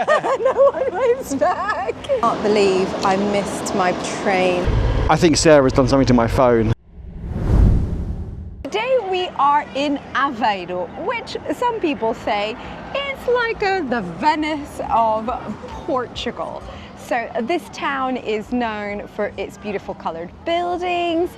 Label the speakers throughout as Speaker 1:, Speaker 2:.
Speaker 1: No one waves back. I can't believe I missed my train.
Speaker 2: I think Sarah's done something to my phone.
Speaker 1: Today we are in Aveiro, which some people say is like the Venice of Portugal. So this town is known for its beautiful coloured buildings,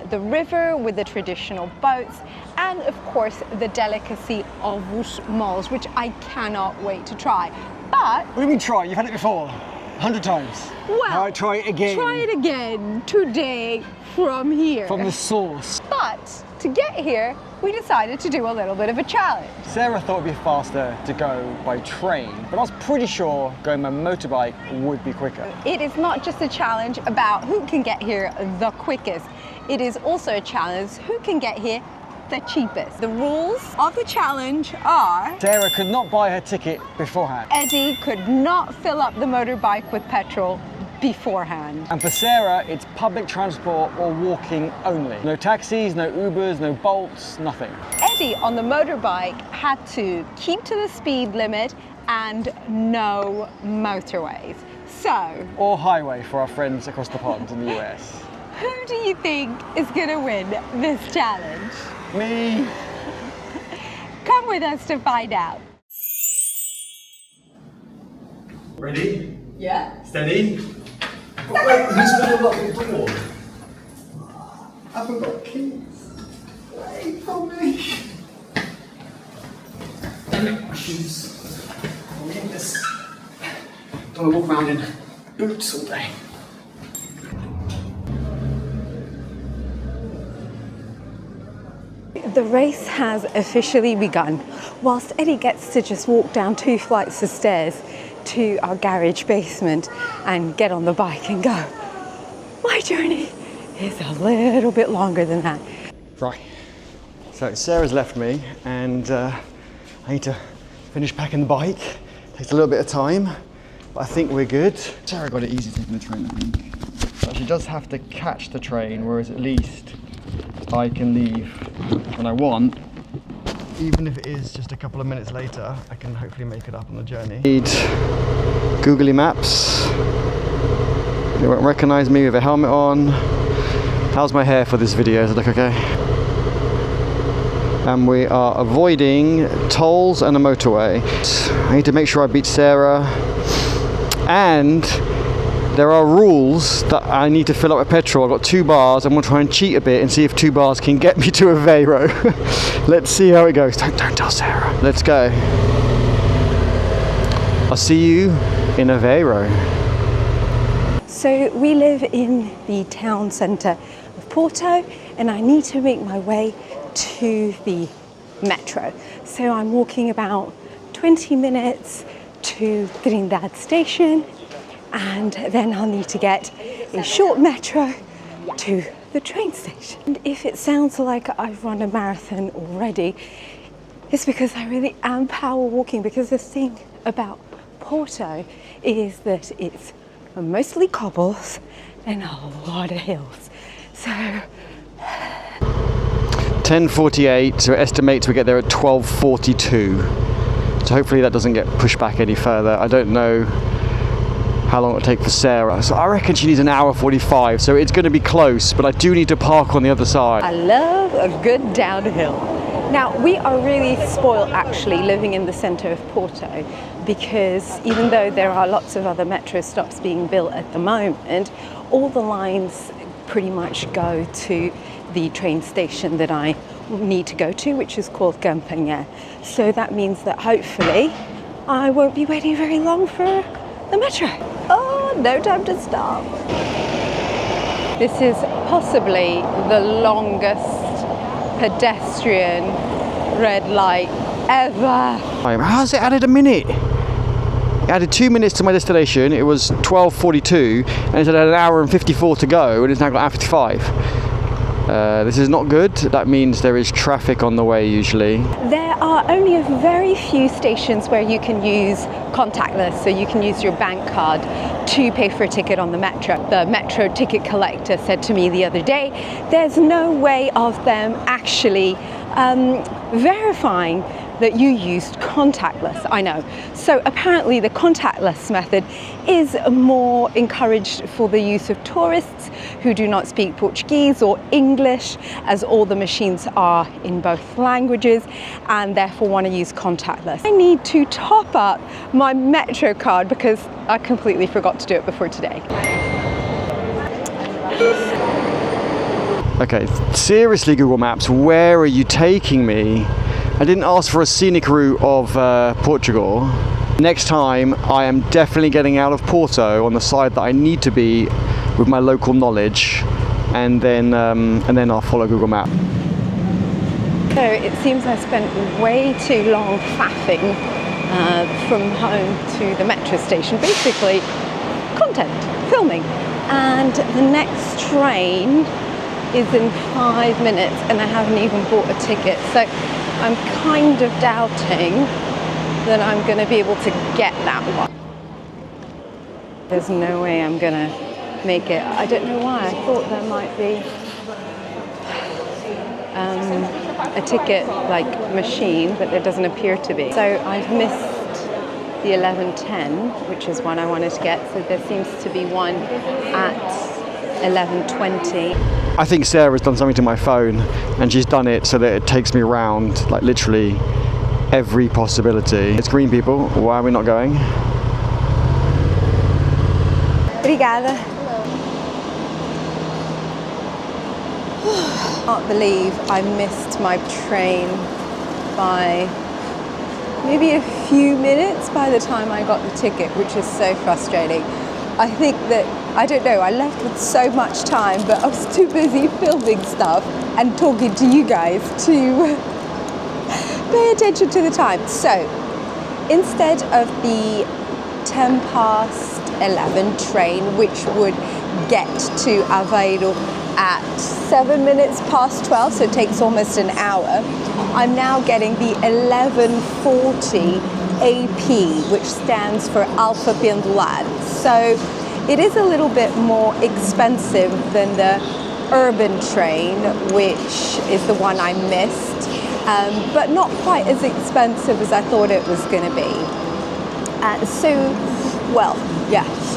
Speaker 1: the river with the traditional boats, and of course the delicacy of os moles, which I cannot wait to try. But
Speaker 2: What do you mean try? You've had it before, 100 times.
Speaker 1: well,
Speaker 2: All right, try it again.
Speaker 1: Try it again today from here.
Speaker 2: From the source.
Speaker 1: But to get here, we decided to do a little bit of a challenge.
Speaker 2: Sarah thought it'd be faster to go by train, but I was pretty sure going by motorbike would be quicker.
Speaker 1: It is not just a challenge about who can get here the quickest. It is also a challenge who can get here the cheapest. The rules of the challenge are:
Speaker 2: Sarah could not buy her ticket beforehand.
Speaker 1: Eddie could not fill up the motorbike with petrol beforehand.
Speaker 2: And for Sarah, it's public transport or walking only. No taxis, no Ubers, no Bolts, nothing.
Speaker 1: Eddie on the motorbike had to keep to the speed limit and no motorways. So,
Speaker 2: Or highway for our friends across the pond in the US.
Speaker 1: who do you think is gonna win this challenge?
Speaker 2: Me.
Speaker 1: Come with us to find out.
Speaker 3: Ready?
Speaker 1: Yeah?
Speaker 3: Steady? Wait, who's going to lock the door? I haven't got keys. Wait for me. Damn it, my shoes. I'll need this. Don't walk around in boots all day.
Speaker 1: The race has officially begun, whilst Eddie gets to just walk down 2 flights of stairs to our garage basement and get on the bike and go. My journey is a little bit longer than that.
Speaker 2: Right. So Sarah's left me and I need to finish packing the bike. Takes a little bit of time, but I think we're good. Sarah got it easy taking the train, I think. But she does have to catch the train, whereas at least I can leave when I want. Even if it is just a couple of minutes later, I can hopefully make it up on the journey. Need googly maps. They won't recognize me with a helmet on. How's my hair for this video? Does it look okay? And we are avoiding tolls and a motorway. I need to make sure I beat Sarah. And there are rules that I need to fill up with petrol. I've got 2 bars. I'm going to try and cheat a bit and see if 2 bars can get me to Aveiro. Let's see how it goes. Don't tell Sarah. Let's go. I'll see you in Aveiro.
Speaker 1: So we live in the town centre of Porto and I need to make my way to the metro. So I'm walking about 20 minutes to Trindade station, and then I'll need to get a short metro to the train station. And if it sounds like I've run a marathon already, it's because I really am power walking, because the thing about Porto is that it's mostly cobbles and a lot of hills. So
Speaker 2: 10:48, so it estimates we get there at 12:42. So hopefully that doesn't get pushed back any further. I don't know how long it'll take for Sarah. So I reckon she needs an hour 45, so it's going to be close, but I do need to park on the other side.
Speaker 1: I love a good downhill. Now, we are really spoiled actually living in the centre of Porto, because even though there are lots of other metro stops being built at the moment, all the lines pretty much go to the train station that I need to go to, which is called Campanha. So that means that hopefully I won't be waiting very long for the metro. Oh, no time to stop. This is possibly the longest pedestrian red light ever.
Speaker 2: How's it added a minute? It added 2 minutes to my destination. It was 12:42, and it's had an hour and 54 to go, and it's now got hour 55. This is not good. That means there is traffic on the way usually.
Speaker 1: There are only a very few stations where you can use contactless, so you can use your bank card to pay for a ticket on the metro. The metro ticket collector said to me the other day, there's no way of them actually verifying that you used contactless. I know. So apparently the contactless method is more encouraged for the use of tourists who do not speak Portuguese or English, as all the machines are in both languages and therefore want to use contactless. I need to top up my Metro card because I completely forgot to do it before today.
Speaker 2: Okay, seriously Google Maps, where are you taking me? I didn't ask for a scenic route of Portugal. Next time I am definitely getting out of Porto on the side that I need to be with my local knowledge, and then I'll follow Google Maps.
Speaker 1: So it seems I spent way too long faffing from home to the metro station, basically content, filming. And the next train is in 5 minutes and I haven't even bought a ticket. So I'm kind of doubting that I'm going to be able to get that one. There's no way I'm going to make it. I don't know why. I thought there might be a ticket like machine, but there doesn't appear to be. So I've missed the 11:10, which is one I wanted to get. So there seems to be one at 11:20.
Speaker 2: I think Sarah's done something to my phone, and she's done it so that it takes me around like literally every possibility. It's green, people. Why are we not going?
Speaker 1: Obrigada. I can't believe I missed my train by maybe a few minutes by the time I got the ticket, which is so frustrating. I think that, I don't know, I left with so much time, but I was too busy filming stuff and talking to you guys to pay attention to the time. So instead of the 11:10 train, which would get to Aveiro at 7 minutes past 12, so it takes almost an hour, I'm now getting the 11:40 AP, which stands for Alfa Pendular. So it is a little bit more expensive than the urban train, which is the one I missed, but not quite as expensive as I thought it was going to be.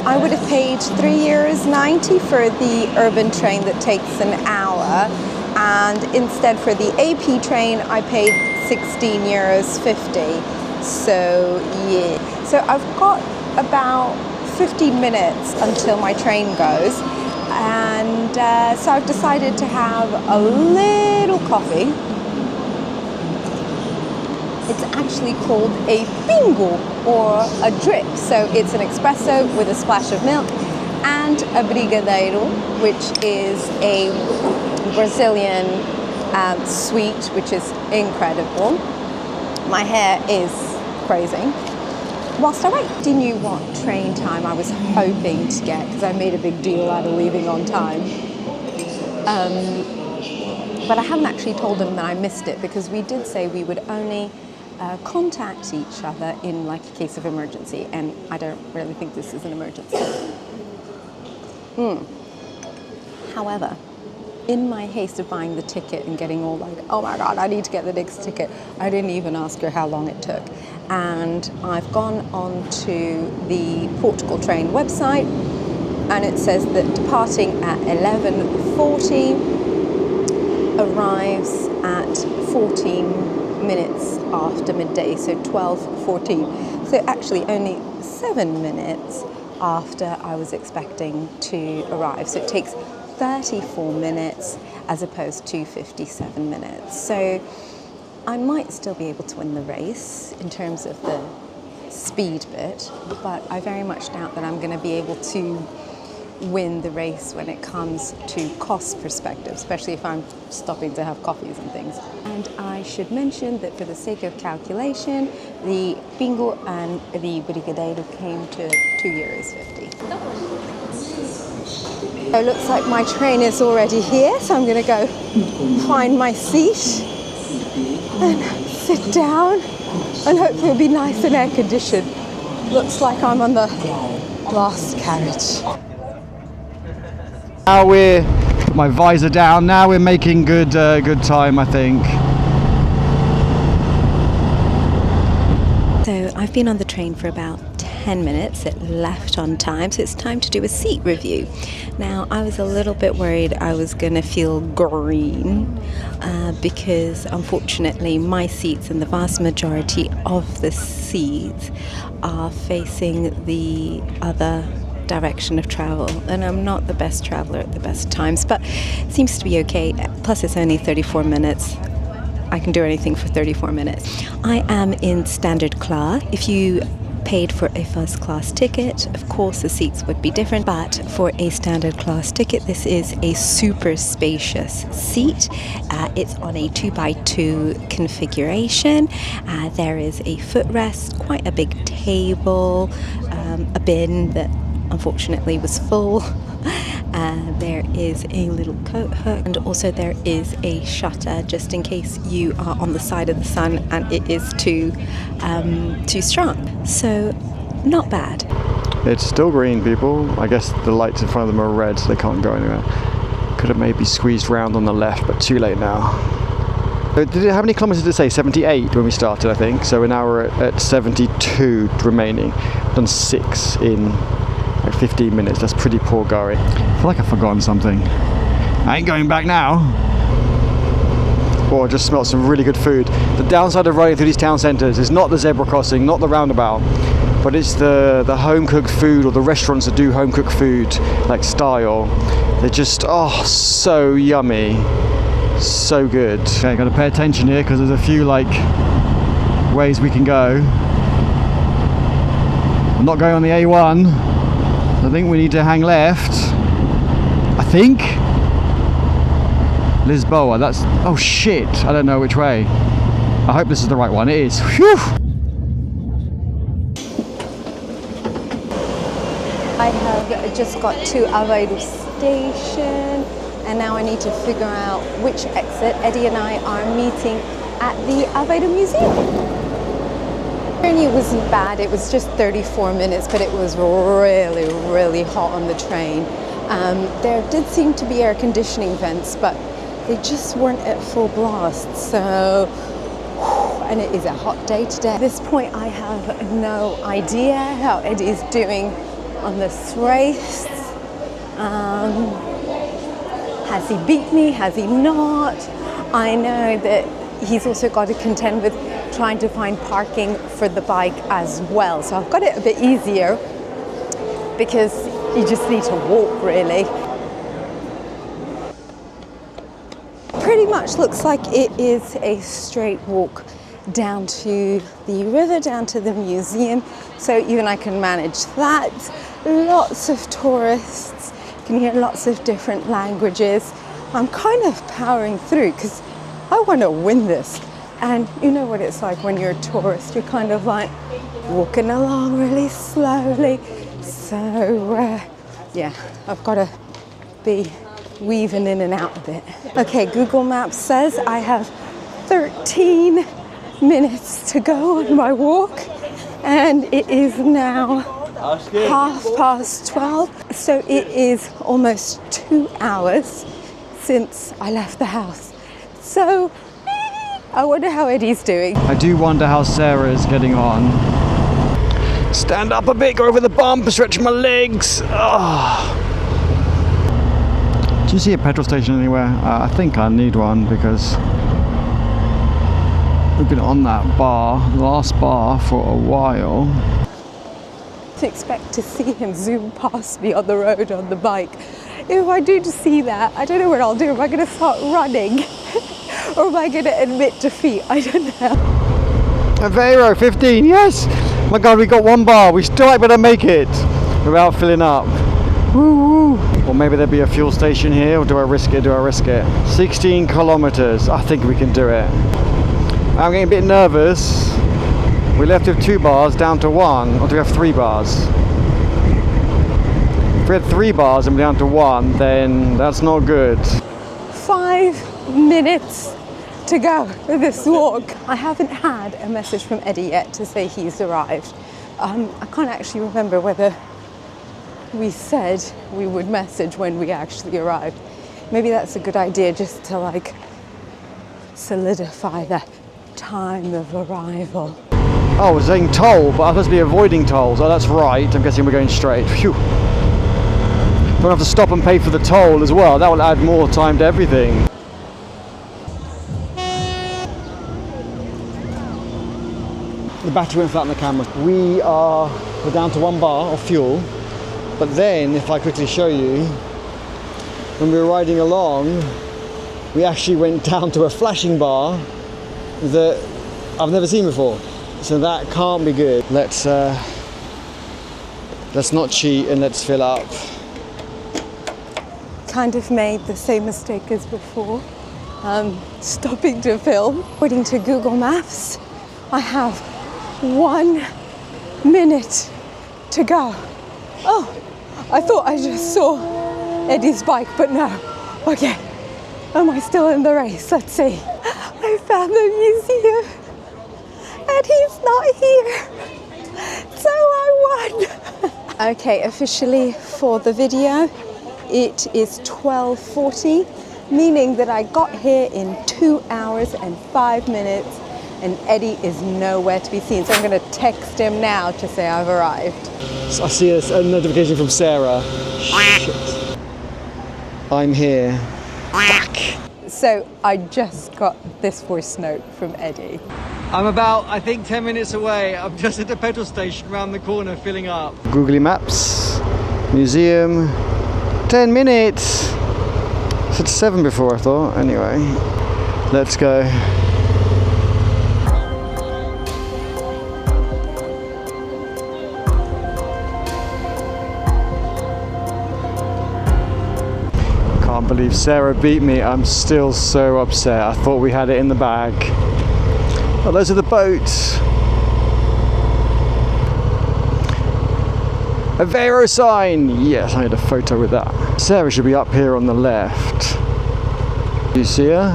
Speaker 1: I would have paid €3.90 for the urban train that takes an hour, and instead for the AP train I paid €16.50. So yeah, so I've got about 15 minutes until my train goes, and so I've decided to have a little coffee. It's actually called a pingo, or a drip. So it's an espresso with a splash of milk and a brigadeiro, which is a Brazilian sweet, which is incredible. My hair is crazy. Whilst I wait, I knew what train time I was hoping to get, because I made a big deal out of leaving on time. But I haven't actually told them that I missed it, because we did say we would only contact each other in like a case of emergency, and I don't really think this is an emergency. However, in my haste of buying the ticket and getting all like, oh my god, I need to get the next ticket, I didn't even ask her how long it took. And I've gone on to the Portugal train website, and it says that departing at 11:40 arrives at 14 minutes after midday, so 12:14. So actually only 7 minutes after I was expecting to arrive. So it takes 34 minutes as opposed to 57 minutes. So I might still be able to win the race in terms of the speed bit, but I very much doubt that I'm going to be able to win the race when it comes to cost perspective, especially if I'm stopping to have coffees and things. And I should mention that for the sake of calculation, the pingo and the brigadeiro came to €2.50. So it looks like my train is already here, so I'm going to go find my seat and sit down, and hopefully it'll be nice and air conditioned. Looks like I'm on the last carriage.
Speaker 2: Now we're, put my visor down, now we're making good time, I think.
Speaker 1: been on the train for about 10 minutes. It left on time, so it's time to do a seat review. Now, I was a little bit worried I was going to feel green because unfortunately my seats and the vast majority of the seats are facing the other direction of travel, and I'm not the best traveler at the best times, but it seems to be okay. Plus it's only 34 minutes. I can do anything for 34 minutes. I am in standard class. If you paid for a first class ticket, of course the seats would be different, but for a standard class ticket, this is a super spacious seat. It's on a 2x2 configuration. There is a footrest, quite a big table, a bin that unfortunately was full. There is a little coat hook, and also there is a shutter just in case you are on the side of the sun and it is too strong. So not bad.
Speaker 2: It's still green, people. I guess the lights in front of them are red, so they can't go anywhere. Could have maybe squeezed round on the left, but too late now. How many kilometres did it say? 78 when we started, I think. So we're now at 72 remaining. Done 6 in like 15 minutes. That's pretty poor going. I feel like I've forgotten something. I ain't going back now. Oh, I just smelled some really good food. The downside of running through these town centres is not the zebra crossing, not the roundabout, but it's the home cooked food, or the restaurants that do home cooked food like style. They're just so yummy, so good. Okay, gotta pay attention here because there's a few like ways we can go. I'm not going on the A1. I think we need to hang left. I think Lisboa, that's, oh shit, I don't know which way. I hope this is the right one. It is. Whew.
Speaker 1: I have just got to Aveiro station, and now I need to figure out which exit. Eddie and I are meeting at the Aveiro Museum. The journey wasn't bad. It was just 34 minutes, but it was really, really hot on the train. There did seem to be air conditioning vents, but they just weren't at full blast. So, and it is a hot day today. At this point, I have no idea how Eddie is doing on this race. Has he beat me? Has he not? I know that he's also got to contend with trying to find parking for the bike as well. So I've got it a bit easier because you just need to walk, really. Pretty much looks like it is a straight walk down to the river, down to the museum. So even I can manage that. Lots of tourists. You can hear lots of different languages. I'm kind of powering through because I want to win this. And you know what it's like when you're a tourist, you're kind of like walking along really slowly. So yeah, I've got to be weaving in and out a bit. Okay, Google Maps says I have 13 minutes to go on my walk, and it is now 12:30. So it is almost 2 hours since I left the house. So I wonder how Eddie's doing.
Speaker 2: I do wonder how Sara is getting on. Stand up a bit, go over the bump, stretch my legs. Oh. Do you see a petrol station anywhere? I think I need one because we've been on that last bar for a while.
Speaker 1: To expect to see him zoom past me on the road on the bike. If I do see that, I don't know what I'll do. Am I going to start running? Or am I going to admit defeat? I don't know.
Speaker 2: Aveiro, 15, yes! My God, we got 1 bar. We still better make it without filling up. Woo woo! Or maybe there'll be a fuel station here, or do I risk it? 16 kilometres. I think we can do it. I'm getting a bit nervous. We left with 2 bars down to 1, or do we have 3 bars? If we had 3 bars and we're down to 1, then that's not good.
Speaker 1: 5 minutes to go for this walk. I haven't had a message from Eddie yet to say he's arrived. I can't actually remember whether we said we would message when we actually arrived. Maybe that's a good idea, just to, like, solidify the time of arrival.
Speaker 2: Oh, we're saying toll, but I'm supposed to be avoiding tolls. Oh, that's right. I'm guessing we're going straight. Phew. Don't have to stop and pay for the toll as well. That will add more time to everything. The battery went flat on the camera. We're down to 1 bar of fuel. But then, if I quickly show you, when we were riding along, we actually went down to a flashing bar that I've never seen before. So that can't be good. Let's not cheat and let's fill up.
Speaker 1: Kind of made the same mistake as before. Stopping to film. According to Google Maps, I have 1 minute to go. Oh, I thought I just saw Eddie's bike, but no. Okay, am I still in the race? Let's see. I found the museum and he's not here. So I won. Okay, officially for the video, it is 12:40, meaning that I got here in 2 hours and 5 minutes, and Eddie is nowhere to be seen. So I'm going to text him now to say I've arrived.
Speaker 2: So I see a notification from Sara. Shit. I'm here. Fuck.
Speaker 1: So I just got this voice note from Eddie.
Speaker 2: I'm about, I think, 10 minutes away. I'm just at the petrol station around the corner filling up. Googly Maps, museum, 10 minutes. I said 7 before, I thought. Anyway, let's go. Can't believe Sara beat me. I'm still so upset. I thought we had it in the bag. Oh, those are the boats. Aveiro sign. Yes, I had a photo with that. Sara should be up here on the left. Do you see her?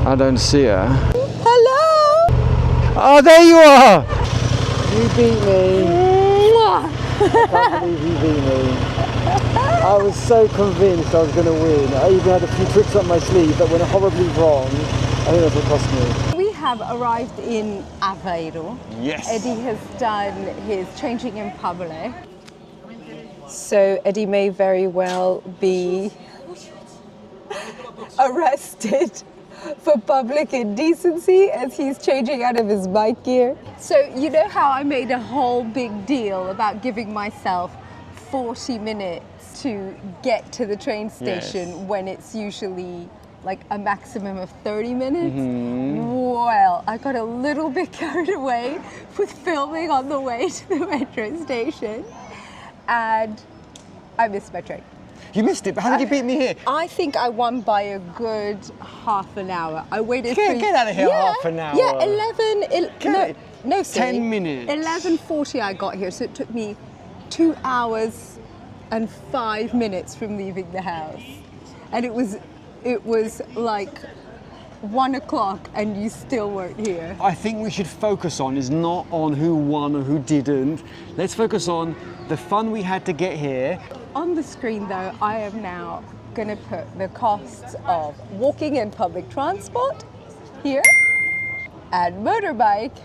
Speaker 2: I don't see her.
Speaker 1: Hello!
Speaker 2: Oh, there you are! You beat me. I can't believe you beat me. I was so convinced I was going to win. I even had a few tricks up my sleeve that went horribly wrong. I think that's what cost me.
Speaker 1: We have arrived in Aveiro.
Speaker 2: Yes.
Speaker 1: Eddie has done his changing in public. So Eddie may very well be arrested for public indecency as he's changing out of his bike gear. So you know how I made a whole big deal about giving myself 40 minutes to get to the train station when it's usually like a maximum of 30 minutes. Well, I got a little bit carried away with filming on the way to the metro station and I missed my train.
Speaker 2: You missed it, but how did you beat me here?
Speaker 1: I think I won by a good half an hour. I waited for...
Speaker 2: Get out of here, half an hour.
Speaker 1: Yeah, no,
Speaker 2: 10 minutes.
Speaker 1: 11:40 I got here, so it took me 2 hours and 5 minutes from leaving the house. And it was like 1 o'clock and you still weren't here.
Speaker 2: I think we should focus on is not on who won or who didn't. Let's focus on the fun we had to get here.
Speaker 1: On the screen though, I am now gonna put the costs of walking in public transport here and motorbike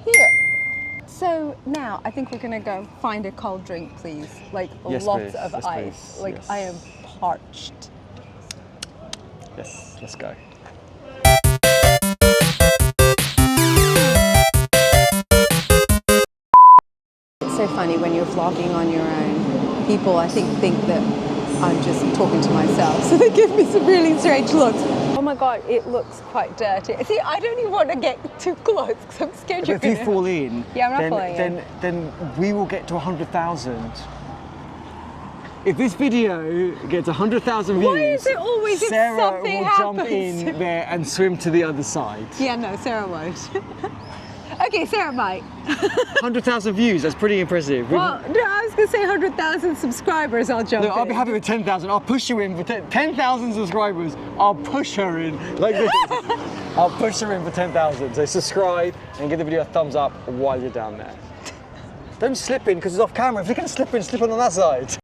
Speaker 1: here. So now I think we're gonna go find a cold drink, please. Like
Speaker 2: Yes,
Speaker 1: lots
Speaker 2: please.
Speaker 1: of
Speaker 2: Yes,
Speaker 1: ice.
Speaker 2: please.
Speaker 1: Like
Speaker 2: Yes.
Speaker 1: I am parched.
Speaker 2: Yes, let's go.
Speaker 1: It's so funny when you're vlogging on your own. People, I think that I'm just talking to myself, so they give me some really strange looks. Oh my God, it looks quite dirty. See, I don't even want to get too close because I'm scared you're
Speaker 2: If you
Speaker 1: gonna...
Speaker 2: fall in,
Speaker 1: Yeah, I'm not falling in.
Speaker 2: then we will get to 100,000. If this video gets 100,000 views,
Speaker 1: Why is it always if
Speaker 2: Sara
Speaker 1: something
Speaker 2: will jump
Speaker 1: happens?
Speaker 2: in there and swim to the other side.
Speaker 1: Yeah, no, Sara won't. Okay, Sara might.
Speaker 2: 100,000 views, that's pretty impressive.
Speaker 1: Well, no, I was going to say 100,000 subscribers, I'll jump
Speaker 2: Look, I'll
Speaker 1: in.
Speaker 2: be happy with 10,000. I'll push you in for 10,000 subscribers. I'll push her in like this. I'll push her in for 10,000. So subscribe and give the video a thumbs up while you're down there. Don't slip in because it's off camera. If you're going to slip in, slip in on that side.